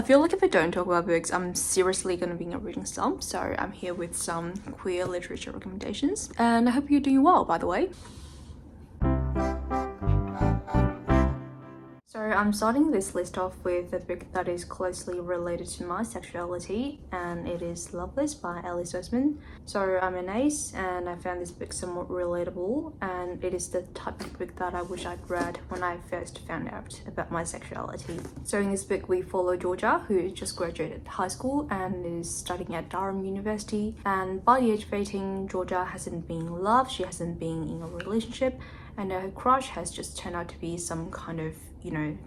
I feel like if I don't talk about books, I'm seriously gonna be in a reading slump, so I'm here with some queer literature recommendations, and I hope you're doing well, by the way. So I'm starting this list off with a book that is closely related to my sexuality, and it is Loveless by Alice Osman. So I'm an ace, and I found this book somewhat relatable, and it is the type of book that I wish I'd read when I first found out about my sexuality. So in this book we follow Georgia, who just graduated high school and is studying at Durham University, and by the age of 18, Georgia hasn't been in love, she hasn't been in a relationship, and her crush has just turned out to be some kind of,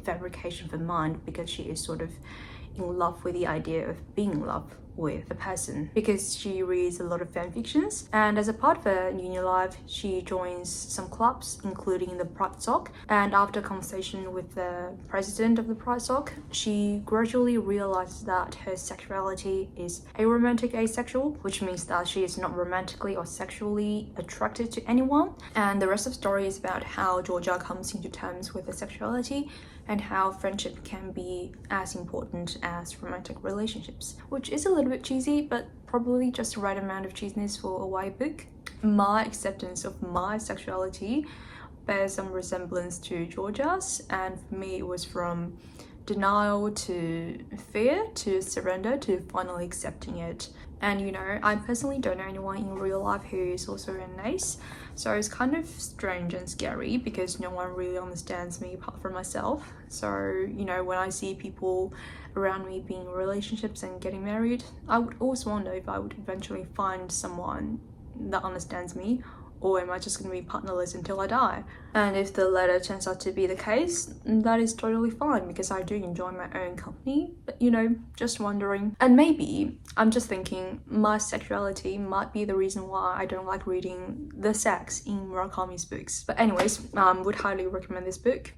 fabrication of her mind, because she is sort of in love with the idea of being in love with a person, because she reads a lot of fan fictions, and as a part of her uni life she joins some clubs including the Pride Sock, and after a conversation with the president of the Pride Sock, she gradually realizes that her sexuality is aromantic asexual, which means that she is not romantically or sexually attracted to anyone. And the rest of the story is about how Georgia comes into terms with her sexuality and how friendship can be as important as romantic relationships, which is a little bit cheesy, but probably just the right amount of cheesiness for a YA book. My acceptance of my sexuality bears some resemblance to Georgia's, and for me it was from denial to fear to surrender to finally accepting it. And I personally don't know anyone in real life who is also an ace, so it's kind of strange and scary because no one really understands me apart from myself. So when I see people around me being in relationships and getting married, I would always wonder if I would eventually find someone that understands me, or am I just going to be partnerless until I die? And if the latter turns out to be the case, that is totally fine because I do enjoy my own company, but just wondering. And maybe, I'm just thinking, my sexuality might be the reason why I don't like reading the sex in Murakami's books. But anyways, would highly recommend this book.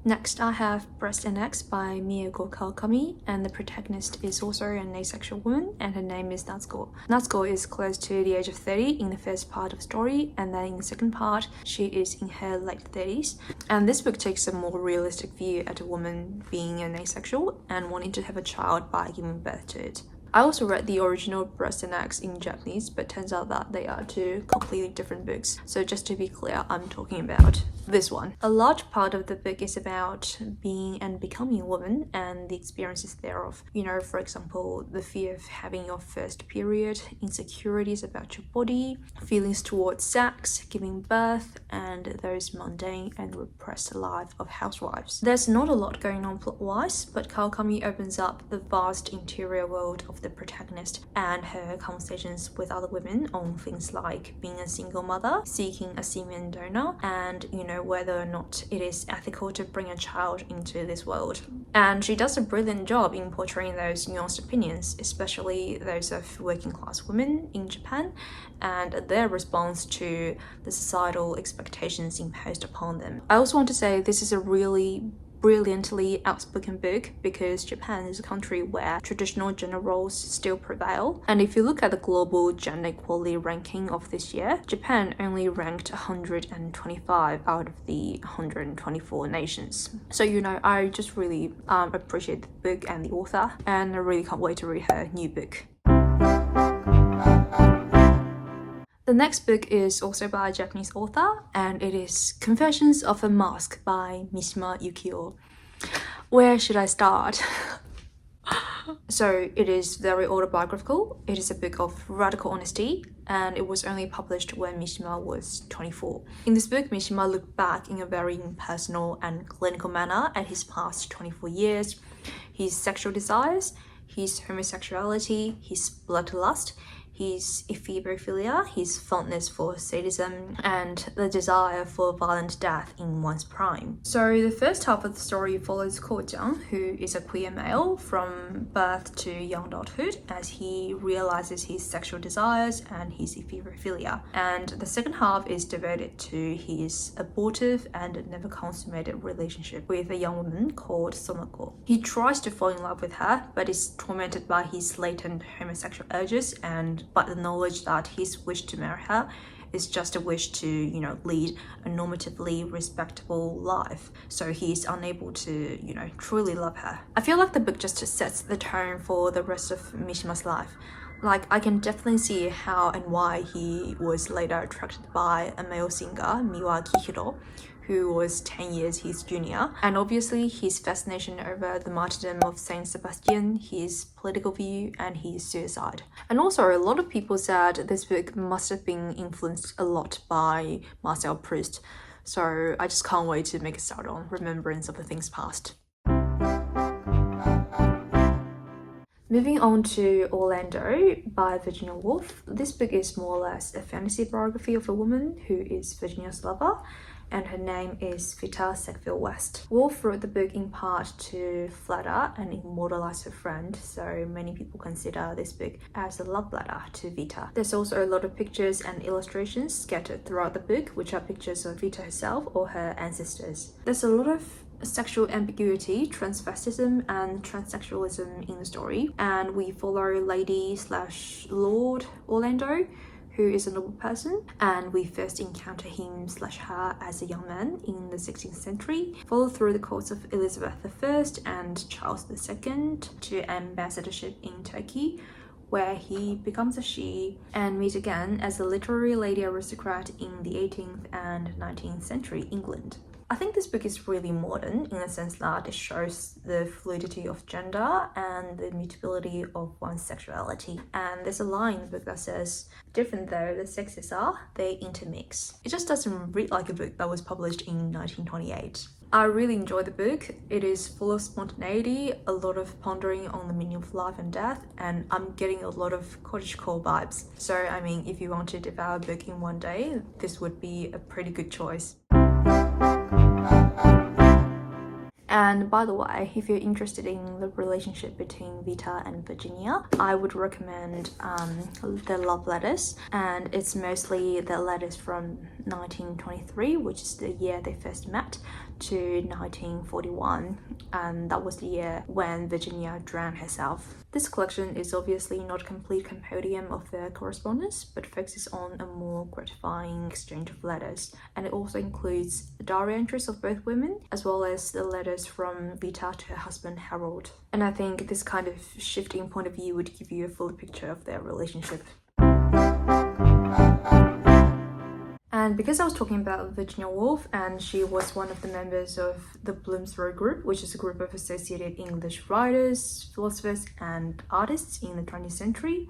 Next, I have Breast and Eggs by Miyako Kawakami, and the protagonist is also an asexual woman, and her name is Natsuko. Natsuko is close to the age of 30 in the first part of the story, and then in the second part, she is in her late 30s. And this book takes a more realistic view at a woman being an asexual and wanting to have a child by giving birth to it. I also read the original Breast and Eggs in Japanese, but turns out that they are two completely different books. So just to be clear, I'm talking about this one. A large part of the book is about being and becoming a woman and the experiences thereof. For example, the fear of having your first period, insecurities about your body, feelings towards sex, giving birth, and those mundane and repressed life of housewives. There's not a lot going on plot-wise, but Kawakami opens up the vast interior world of the protagonist and her conversations with other women on things like being a single mother, seeking a semen donor, and whether or not it is ethical to bring a child into this world. And she does a brilliant job in portraying those nuanced opinions, especially those of working class women in Japan and their response to the societal expectations imposed upon them. I also want to say this is a really brilliantly outspoken book because Japan is a country where traditional gender roles still prevail. And if you look at the global gender equality ranking of this year, Japan only ranked 125 out of the 124 nations. So I just really appreciate the book and the author, and I really can't wait to read her new book. The next book is also by a Japanese author, and it is Confessions of a Mask by Mishima Yukio. Where should I start? So it is very autobiographical. It is a book of radical honesty, and it was only published when Mishima was 24. In this book, Mishima looked back in a very impersonal and clinical manner at his past 24 years, his sexual desires, his homosexuality, his bloodlust, his ephebophilia, his fondness for sadism, and the desire for violent death in one's prime. So the first half of the story follows Ko-chan, who is a queer male from birth to young adulthood, as he realizes his sexual desires and his ephebophilia. And the second half is devoted to his abortive and never consummated relationship with a young woman called Sonoko. He tries to fall in love with her, but is tormented by his latent homosexual urges and by the knowledge that his wish to marry her is just a wish to, lead a normatively respectable life. So he's unable to, truly love her. I feel like the book just sets the tone for the rest of Mishima's life. Like, I can definitely see how and why he was later attracted by a male singer, Miwa Kihiro, who was 10 years his junior, and obviously his fascination over the martyrdom of Saint Sebastian, his political view, and his suicide. And also, a lot of people said this book must have been influenced a lot by Marcel Proust, so I just can't wait to make a start on Remembrance of the Things Past. Moving on to Orlando by Virginia Woolf. This book is more or less a fantasy biography of a woman who is Virginia's lover, and her name is Vita Sackville West. Woolf wrote the book in part to flatter and immortalize her friend, so many people consider this book as a love letter to Vita. There's also a lot of pictures and illustrations scattered throughout the book, which are pictures of Vita herself or her ancestors. There's a lot of sexual ambiguity, transvestism, and transsexualism in the story, and we follow Lady/Lord Orlando, who is a noble person, and we first encounter him/her as a young man in the 16th century, follow through the courts of Elizabeth I and Charles II to ambassadorship in Turkey, where he becomes a she, and meet again as a literary lady aristocrat in the 18th and 19th century England. I think this book is really modern in the sense that it shows the fluidity of gender and the mutability of one's sexuality. And there's a line in the book that says, "Different though the sexes are, they intermix." It just doesn't read like a book that was published in 1928. I really enjoy the book. It is full of spontaneity, a lot of pondering on the meaning of life and death, and I'm getting a lot of cottagecore vibes. So, I mean, if you want to devour a book in one day, this would be a pretty good choice. And by the way, if you're interested in the relationship between Vita and Virginia, I would recommend the love letters, and it's mostly the letters from 1923, which is the year they first met, to 1941, and that was the year when Virginia drowned herself. This collection is obviously not a complete compendium of their correspondence, but focuses on a more gratifying exchange of letters, and it also includes the diary entries of both women, as well as the letters from Vita to her husband Harold. And I think this kind of shifting point of view would give you a full picture of their relationship. And because I was talking about Virginia Woolf, and she was one of the members of the Bloomsbury Group, which is a group of associated English writers, philosophers, and artists in the 20th century,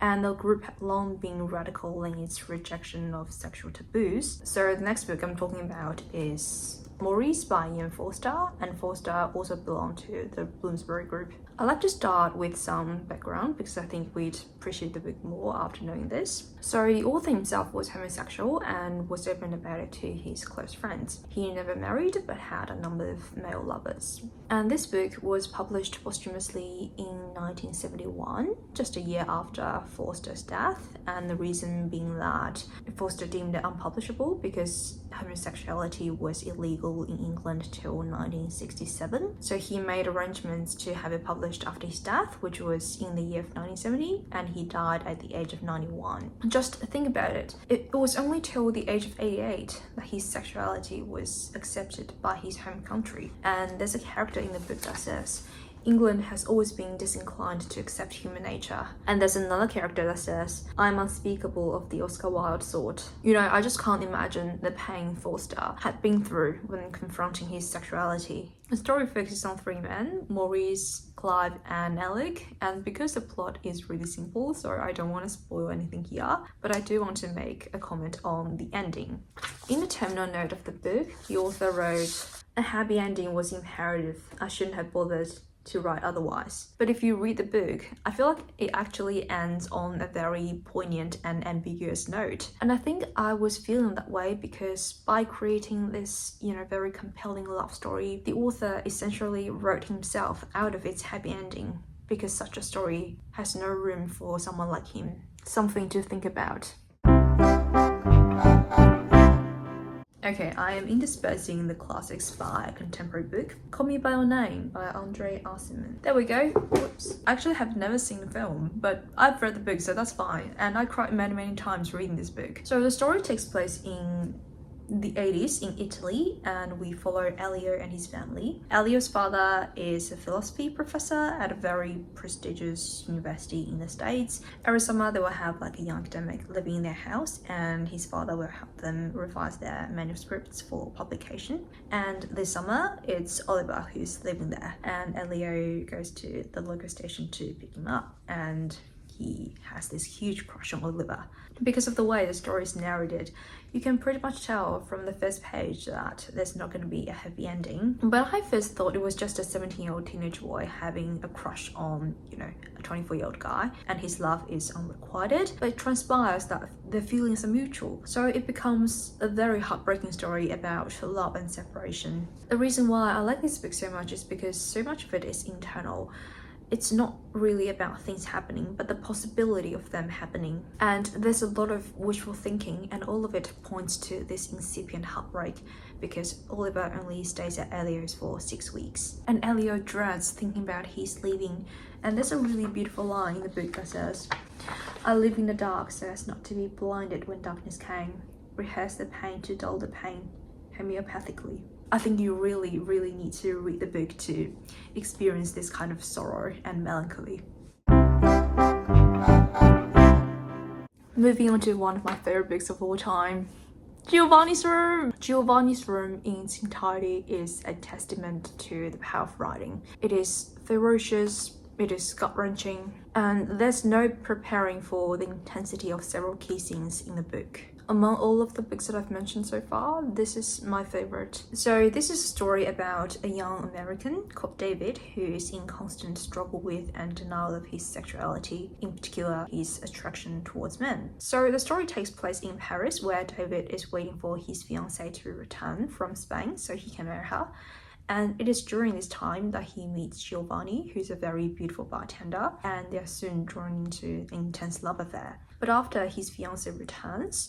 and the group had long been radical in its rejection of sexual taboos. So the next book I'm talking about is Maurice by Ian Forster, and Forster also belonged to the Bloomsbury Group. I'd like to start with some background because I think we'd appreciate the book more after knowing this. So the author himself was homosexual and was open about it to his close friends. He never married but had a number of male lovers. And this book was published posthumously in 1971, just a year after Forster's death, and the reason being that Forster deemed it unpublishable because homosexuality was illegal in England till 1967. So he made arrangements to have it published after his death, which was in the year of 1970, and he died at the age of 91. Just think about it. It was only till the age of 88 that his sexuality was accepted by his home country. And there's a character in the book that says, "England has always been disinclined to accept human nature." And there's another character that says, "I'm unspeakable of the Oscar Wilde sort." I just can't imagine the pain Forster had been through when confronting his sexuality. The story focuses on three men, Maurice, Clive, and Alec, and because the plot is really simple, so I don't want to spoil anything here, but I do want to make a comment on the ending. In the terminal note of the book, the author wrote, "A happy ending was imperative. I shouldn't have bothered to write otherwise." But if you read the book, I feel like it actually ends on a very poignant and ambiguous note. And I think I was feeling that way because by creating this, very compelling love story, the author essentially wrote himself out of its happy ending because such a story has no room for someone like him. Something to think about. Okay, I am interspersing the classics by a contemporary book, Call Me By Your Name by Andre Aciman. There we go. Whoops. I actually have never seen the film, but I've read the book, so that's fine. And I cried many times reading this book. So the story takes place in the 80s in Italy, and we follow Elio and his family. Elio's father is a philosophy professor at a very prestigious university in the States. Every summer they will have like a young academic living in their house, and his father will help them revise their manuscripts for publication. And this summer it's Oliver who's living there, and Elio goes to the local station to pick him up, and he has this huge crush on Oliver. Because of the way the story is narrated, you can pretty much tell from the first page that there's not going to be a happy ending. But I first thought it was just a 17-year-old teenage boy having a crush on, a 24-year-old guy, and his love is unrequited. But it transpires that the feelings are mutual. So it becomes a very heartbreaking story about love and separation. The reason why I like this book so much is because so much of it is internal. It's not really about things happening, but the possibility of them happening. And there's a lot of wishful thinking, and all of it points to this incipient heartbreak because Oliver only stays at Elio's for 6 weeks. And Elio dreads thinking about his leaving. And there's a really beautiful line in the book that says, "I live in the dark so as not to be blinded when darkness came. Rehearse the pain to dull the pain homeopathically." I think you really need to read the book to experience this kind of sorrow and melancholy. Moving on to one of my favorite books of all time, Giovanni's Room. Giovanni's Room in its entirety is a testament to the power of writing. It is ferocious, it is gut-wrenching, and there's no preparing for the intensity of several key scenes in the book. Among all of the books that I've mentioned so far, this is my favorite. So this is a story about a young American called David who is in constant struggle with and denial of his sexuality, in particular his attraction towards men. So the story takes place in Paris, where David is waiting for his fiancée to return from Spain so he can marry her. And it is during this time that he meets Giovanni, who's a very beautiful bartender, and they are soon drawn into an intense love affair. But after his fiancée returns,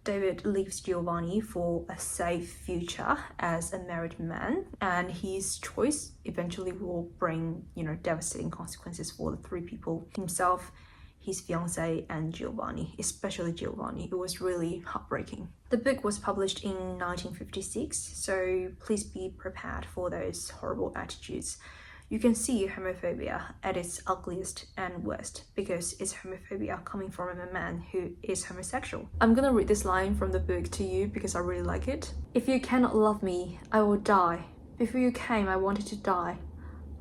David leaves Giovanni for a safe future as a married man, and his choice eventually will bring, devastating consequences for the three people: himself, his fiancée, and Giovanni, especially Giovanni. It was really heartbreaking. The book was published in 1956, so please be prepared for those horrible attitudes. You can see homophobia at its ugliest and worst because it's homophobia coming from a man who is homosexual. I'm gonna read this line from the book to you because I really like it. "If you cannot love me, I will die. Before you came, I wanted to die.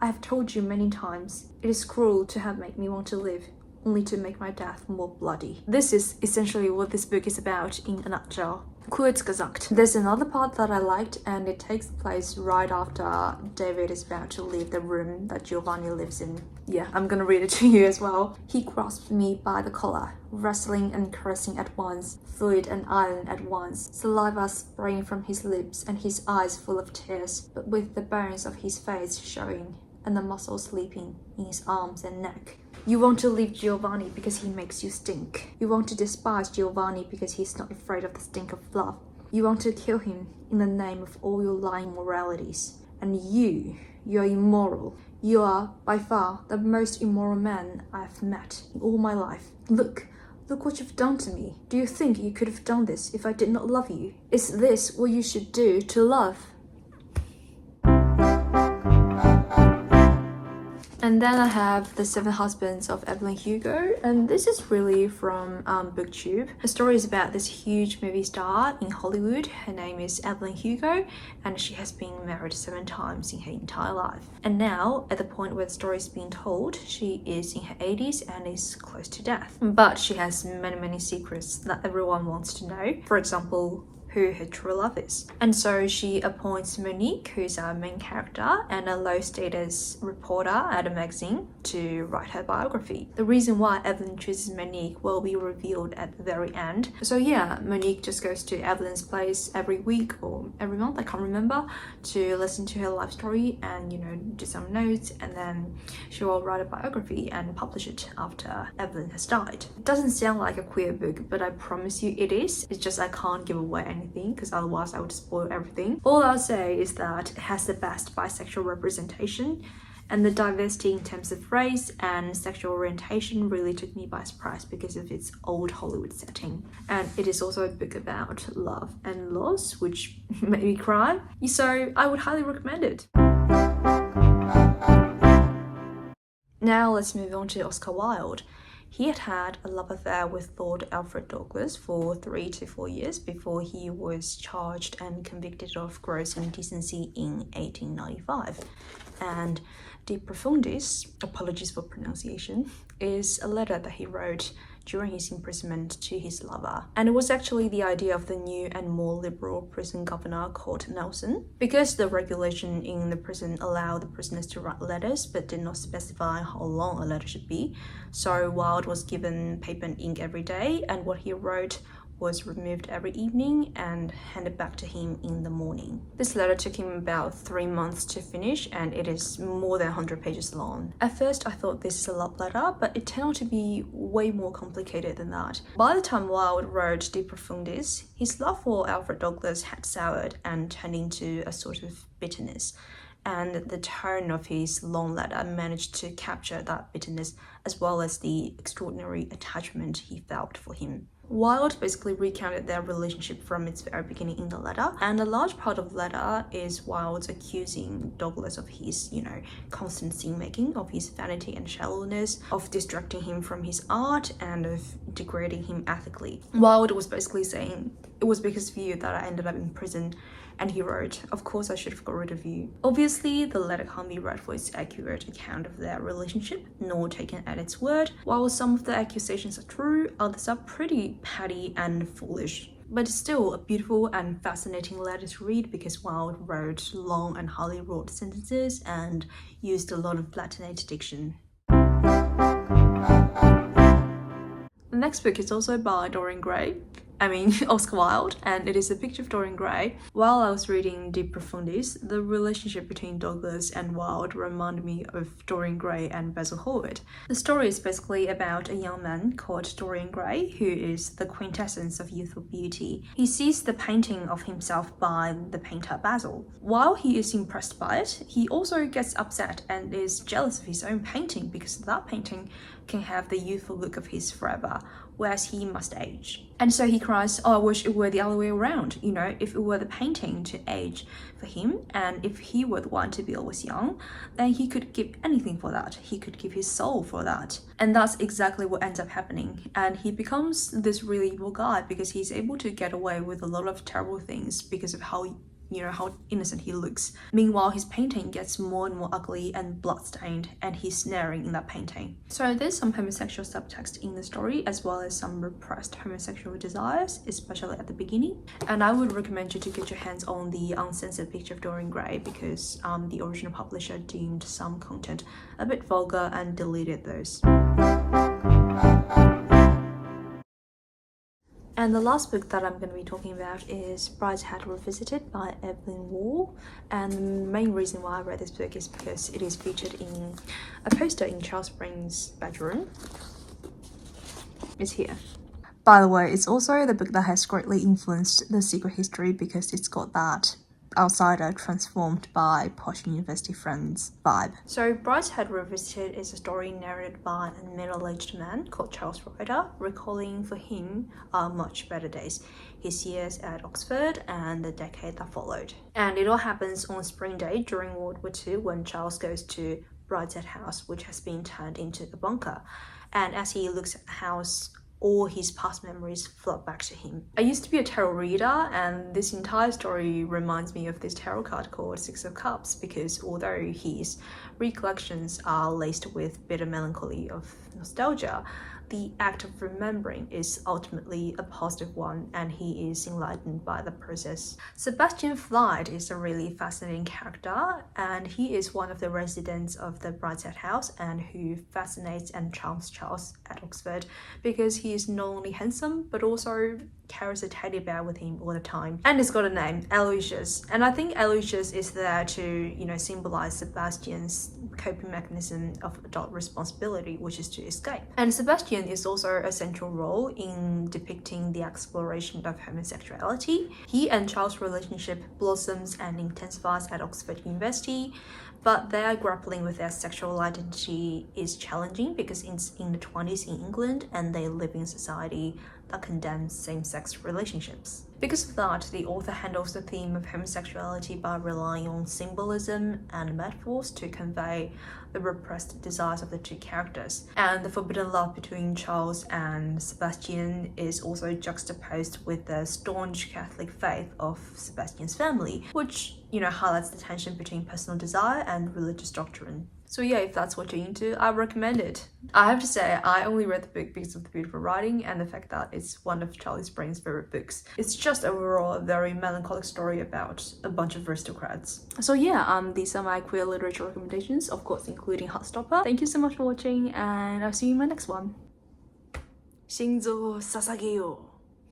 I have told you many times, it is cruel to have made me want to live, only to make my death more bloody." This is essentially what this book is about in a nutshell. Kurz gesagt. There's another part that I liked, and it takes place right after David is about to leave the room that Giovanni lives in. Yeah, I'm gonna read it to you as well. "He grasped me by the collar, wrestling and caressing at once, fluid and iron at once, saliva spraying from his lips and his eyes full of tears, but with the bones of his face showing and the muscles sleeping in his arms and neck. You want to leave Giovanni because he makes you stink. You want to despise Giovanni because he's not afraid of the stink of love. You want to kill him in the name of all your lying moralities. And you're immoral. You are, by far, the most immoral man I've met in all my life. Look what you've done to me. Do you think you could have done this if I did not love you? Is this what you should do to love?" And then I have The Seven Husbands of Evelyn Hugo, and this is really from BookTube. The story is about this huge movie star in Hollywood. Her name is Evelyn Hugo, and she has been married 7 times in her entire life. And now, at the point where the story is being told, she is in her 80s and is close to death. But she has many secrets that everyone wants to know. For example, who her true love is. And so she appoints Monique, who's our main character, and a low-status reporter at a magazine to write her biography. The reason why Evelyn chooses Monique will be revealed at the very end. So yeah, Monique just goes to Evelyn's place every week or every month, I can't remember, to listen to her life story and, do some notes, and then she will write a biography and publish it after Evelyn has died. It doesn't sound like a queer book, but I promise you it is. It's just I can't give away anything anything because otherwise I would spoil everything. All I'll say is that it has the best bisexual representation, and the diversity in terms of race and sexual orientation really took me by surprise because of its old Hollywood setting. And it is also a book about love and loss, which made me cry. So I would highly recommend it. Now let's move on to Oscar Wilde. He had had a love affair with Lord Alfred Douglas for 3 to 4 years before he was charged and convicted of gross indecency in 1895. And De Profundis, apologies for pronunciation, is a letter that he wrote during his imprisonment to his lover. And it was actually the idea of the new and more liberal prison governor called Nelson. Because the regulation in the prison allowed the prisoners to write letters but did not specify how long a letter should be, so Wilde was given paper and ink every day, and what he wrote was removed every evening and handed back to him in the morning. This letter took him about 3 months to finish, and it is more than 100 pages long. At first I thought this is a love letter, but it turned out to be way more complicated than that. By the time Wilde wrote De Profundis, his love for Alfred Douglas had soured and turned into a sort of bitterness, and the tone of his long letter managed to capture that bitterness as well as the extraordinary attachment he felt for him. Wilde basically recounted their relationship from its very beginning in the letter, and a large part of the letter is Wilde's accusing Douglas of his, constant scene-making, of his vanity and shallowness, of distracting him from his art, and of degrading him ethically. Wilde was basically saying, "It was because of you that I ended up in prison," and he wrote, "Of course I should have got rid of you." Obviously, the letter can't be read for its accurate account of their relationship, nor taken at its word. While some of the accusations are true, others are pretty petty and foolish. But it's still a beautiful and fascinating letter to read because Wilde wrote long and highly wrought sentences and used a lot of Latinated diction. The next book is also by Oscar Wilde, and it is a picture of Dorian Gray. While I was reading De Profundis, the relationship between Douglas and Wilde reminded me of Dorian Gray and Basil Hallward. The story is basically about a young man called Dorian Gray, who is the quintessence of youthful beauty. He sees the painting of himself by the painter Basil. While he is impressed by it, he also gets upset and is jealous of his own painting because that painting can have the youthful look of his forever, whereas he must age. And so he cries, "Oh, I wish it were the other way around, if it were the painting to age for him, and if he were the one to be always young, then he could give anything for that. He could give his soul for that." And that's exactly what ends up happening. And he becomes this really evil guy because he's able to get away with a lot of terrible things because of how innocent he looks. Meanwhile, his painting gets more and more ugly and bloodstained, and he's snaring in that painting. So there's some homosexual subtext in the story, as well as some repressed homosexual desires, especially at the beginning. And I would recommend you to get your hands on the uncensored picture of Dorian Gray because the original publisher deemed some content a bit vulgar and deleted those. And the last book that I'm going to be talking about is Brideshead Revisited by Evelyn. And the main reason why I read this book is because it is featured in a poster in Charles Spring's bedroom. It's here. By the way, it's also the book that has greatly influenced The Secret History because it's got that outsider transformed by posh university friends vibe. So Brideshead Revisited is a story narrated by a middle-aged man called Charles Ryder, recalling for him much better days, his years at Oxford and the decade that followed. And it all happens on Spring Day during World War II when Charles goes to Brideshead House, which has been turned into a bunker. And as he looks at the house, all his past memories flood back to him. I used to be a tarot reader, and this entire story reminds me of this tarot card called Six of Cups because although his recollections are laced with bitter melancholy of nostalgia, the act of remembering is ultimately a positive one, and he is enlightened by the process. Sebastian Flight is a really fascinating character, and he is one of the residents of the Brideshead house and who fascinates and charms Charles at Oxford because he is not only handsome but also carries a teddy bear with him all the time, and it's got a name, Aloysius. And I think Aloysius is there to, you know, symbolize Sebastian's coping mechanism of adult responsibility, which is to escape. And Sebastian is also a central role in depicting the exploration of homosexuality. He and Charles' relationship blossoms and intensifies at Oxford University, but their grappling with their sexual identity is challenging because it's in the 20s in England and they live in a society that condemns same-sex relationships. Because of that, the author handles the theme of homosexuality by relying on symbolism and metaphors to convey the repressed desires of the two characters. And the forbidden love between Charles and Sebastian is also juxtaposed with the staunch Catholic faith of Sebastian's family, which, you know, highlights the tension between personal desire and religious doctrine. So yeah, if that's what you're into, I recommend it. I have to say, I only read the book because of the beautiful writing and the fact that it's one of Charlie Spring's favorite books. It's just overall a very melancholic story about a bunch of aristocrats. So yeah, these are my queer literature recommendations, of course including Heartstopper. Thank you so much for watching, and I'll see you in my next one. 心臓を捧げよう